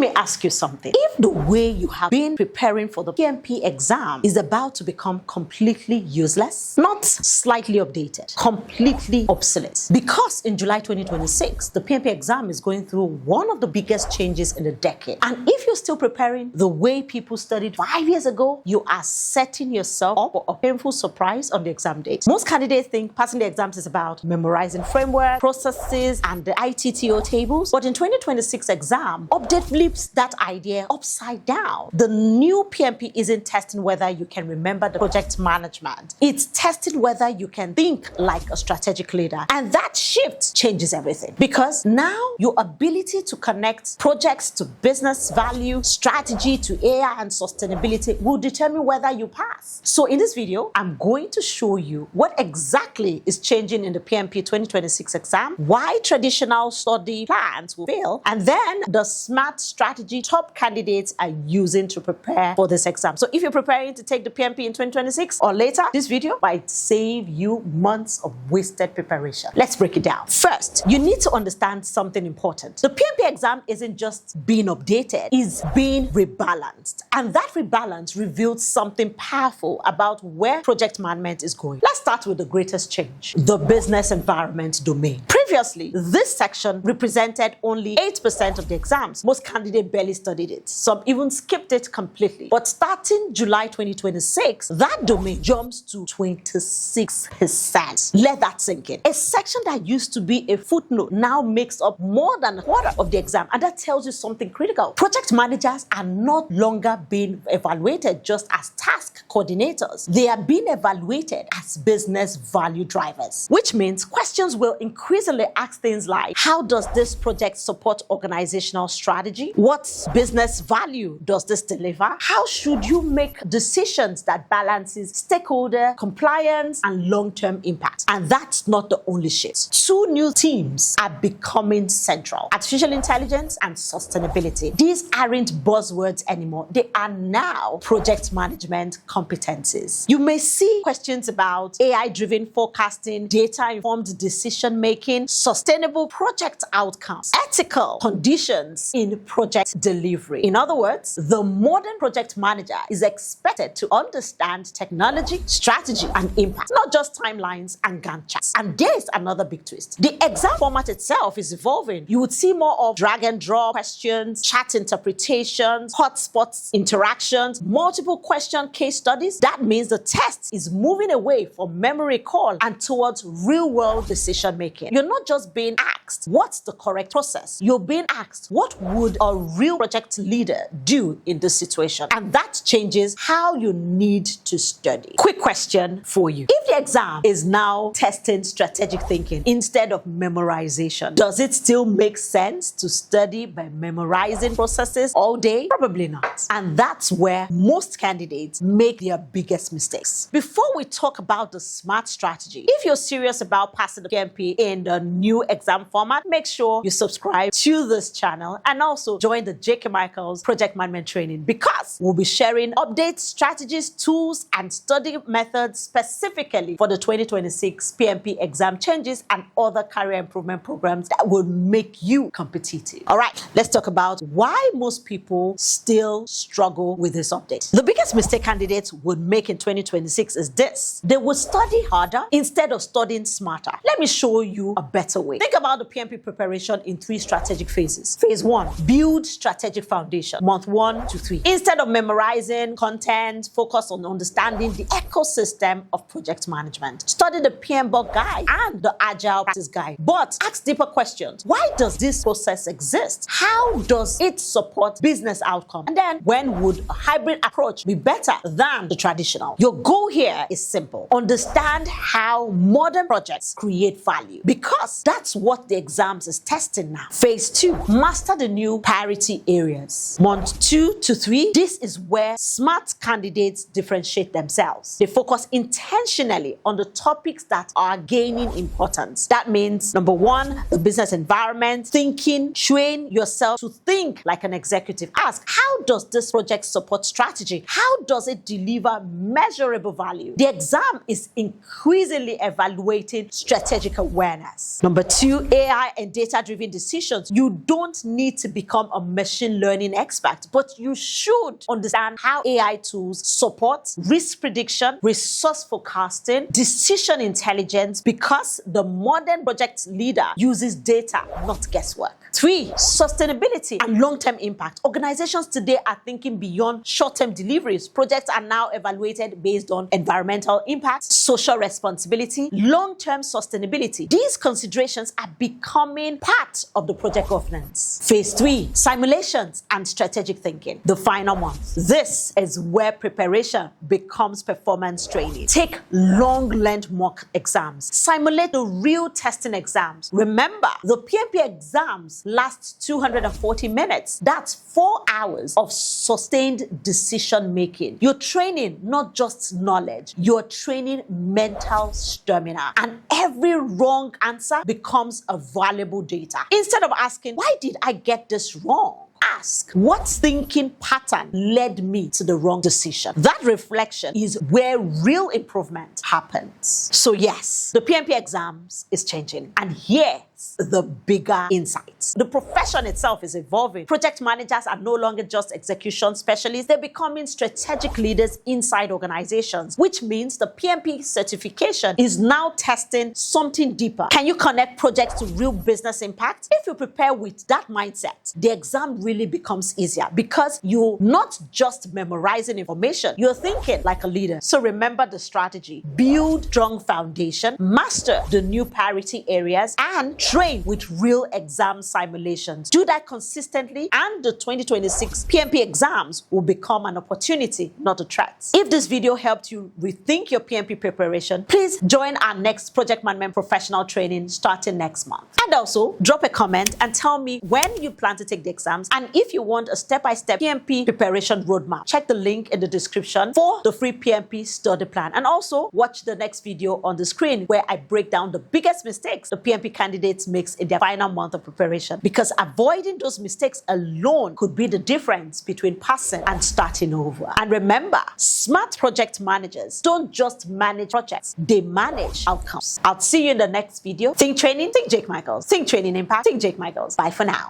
me ask you something. If the way you have been preparing for the PMP exam is about to become completely useless, not slightly updated, completely obsolete, because in July 2026, the PMP exam is going through one of the biggest changes in a decade. And if you're still preparing the way people studied 5 years ago, you are setting yourself up for a painful surprise on the exam date. Most candidates think passing the exams is about memorizing framework, processes, and the ITTO tables. But in 2026 exam, update flips that idea upside down. The new PMP isn't testing whether you can remember the project management. It's testing whether you can think like a strategic leader. And that shift changes everything, because now your ability to connect projects to business value, strategy to AI and sustainability will determine whether you pass. So in this video, I'm going to show you what exactly is changing in the PMP 2026 exam, why traditional study plans will fail, and then the smart strategy top candidates are using to prepare for this exam. So if you're preparing to take the PMP in 2026 or later, this video might save you months of wasted preparation. Let's break it down. First, you need to understand something important. The PMP exam isn't just being updated, it's being rebalanced. And that rebalance reveals something powerful about where project management is going. Let's start with the greatest change, the business environment domain. Previously, this section represented only 8% of the exams. Most candidates barely studied it. Some even skipped it completely. But starting July 2026, that domain jumps to 26%. Let that sink in. A section that used to be a footnote now makes up more than a quarter of the exam. And that tells you something critical. Project managers are no longer being evaluated just as task coordinators. They are being evaluated as business value drivers, which means questions will increasingly ask things like, how does this project support organizational strategy? What business value does this deliver? How should you make decisions that balances stakeholder compliance and long-term impact? And that's not the only shift. Two new themes are becoming central: artificial intelligence and sustainability. These aren't buzzwords anymore. They are now project management competencies. You may see questions about AI-driven forecasting, data-informed decision-making, sustainable project outcomes, ethical conditions in project delivery. In other words, the modern project manager is expected to understand technology, strategy, and impact, not just timelines and Gantt charts. And there's another big twist. The exam format itself is evolving. You would see more of drag and drop questions, chat interpretations, hotspots interactions, multiple question case studies. That means the test is moving away from memory recall and towards real-world decision-making. You're not just being asked what's the correct process. You're being asked what would a real project leader do in this situation. And that changes how you need to study. Quick question for you. If the exam is now testing strategic thinking instead of memorization, does it still make sense to study by memorizing processes all day? Probably not. And that's where most candidates make their biggest mistakes. Before we talk about the smart strategy, if you're serious about passing the PMP in the new exam format, make sure you subscribe to this channel and also join the J.K. Michaels Project Management Training, because we'll be sharing updates, strategies, tools, and study methods specifically for the 2026 PMP exam changes and other career improvement programs that will make you competitive. All right, let's talk about why most people still struggle with this update. The biggest mistake candidates would make in 2026 is this: they would study harder instead of studying smarter. Let me show you a better way. Think about the PMP preparation in 3 strategic phases. Phase 1, build strategic foundation, month 1 to 3. Instead of memorizing content, focus on understanding the ecosystem of project management. Study the PMBOK guide and the agile practice guide, but ask deeper questions. Why does this process exist? How does it support business outcome? And then, when would a hybrid approach be better than the traditional? Your goal here is simple: understand how modern projects create value, because that's what the exams is testing now. Phase 2, master the new priority areas. Month 2 to 3, this is where smart candidates differentiate themselves. They focus intentionally on the topics that are gaining importance. That means, number 1, the business environment, thinking. Train yourself to think like an executive. Ask, how does this project support strategy? How does it deliver measurable value? The exam is increasingly evaluating strategic awareness. Number 2, AI and data-driven decisions. You don't need to become a machine learning expert, but you should understand how AI tools support risk prediction, resource forecasting, decision intelligence, because the modern project leader uses data, not guesswork. 3, sustainability and long-term impact. Organizations today are thinking beyond short-term deliveries. Projects are now evaluated based on environmental impact, social responsibility, long-term sustainability. These considerations are becoming part of the project governance. Phase 3, simulations and strategic thinking. The final one. This is where preparation becomes performance training. Take long-length mock exams. Simulate the real testing exams. Remember, the PMP exams last 240 minutes. That's 4 hours of sustained decision making. You're training not just knowledge, you're training mental stamina. And every wrong answer becomes a valuable data. Instead of asking, why did I get this wrong? Ask, what thinking pattern led me to the wrong decision? That reflection is where real improvement happens. So yes, the PMP exams is changing. And here's the bigger insights. The profession itself is evolving. Project managers are no longer just execution specialists. They're becoming strategic leaders inside organizations, which means the PMP certification is now testing something deeper. Can you connect projects to real business impact? If you prepare with that mindset, the exam really becomes easier, because you're not just memorizing information, you're thinking like a leader. So remember the strategy: build strong foundation, master the new priority areas, and train with real exam simulations. Do that consistently, and the 2026 PMP exams will become an opportunity, not a threat. If this video helped you rethink your PMP preparation, please join our next Project Management Professional Training starting next month. And also, drop a comment and tell me when you plan to take the exams, and if you want a step-by-step PMP preparation roadmap. Check the link in the description for the free PMP study plan. And also, watch the next video on the screen where I break down the biggest mistakes the PMP candidates makes in their final month of preparation, because avoiding those mistakes alone could be the difference between passing and starting over. And remember, smart project managers don't just manage projects, they manage outcomes. I'll see you in the next video. Think training, think Jake Michaels. Think training impact, think Jake Michaels. Bye for now.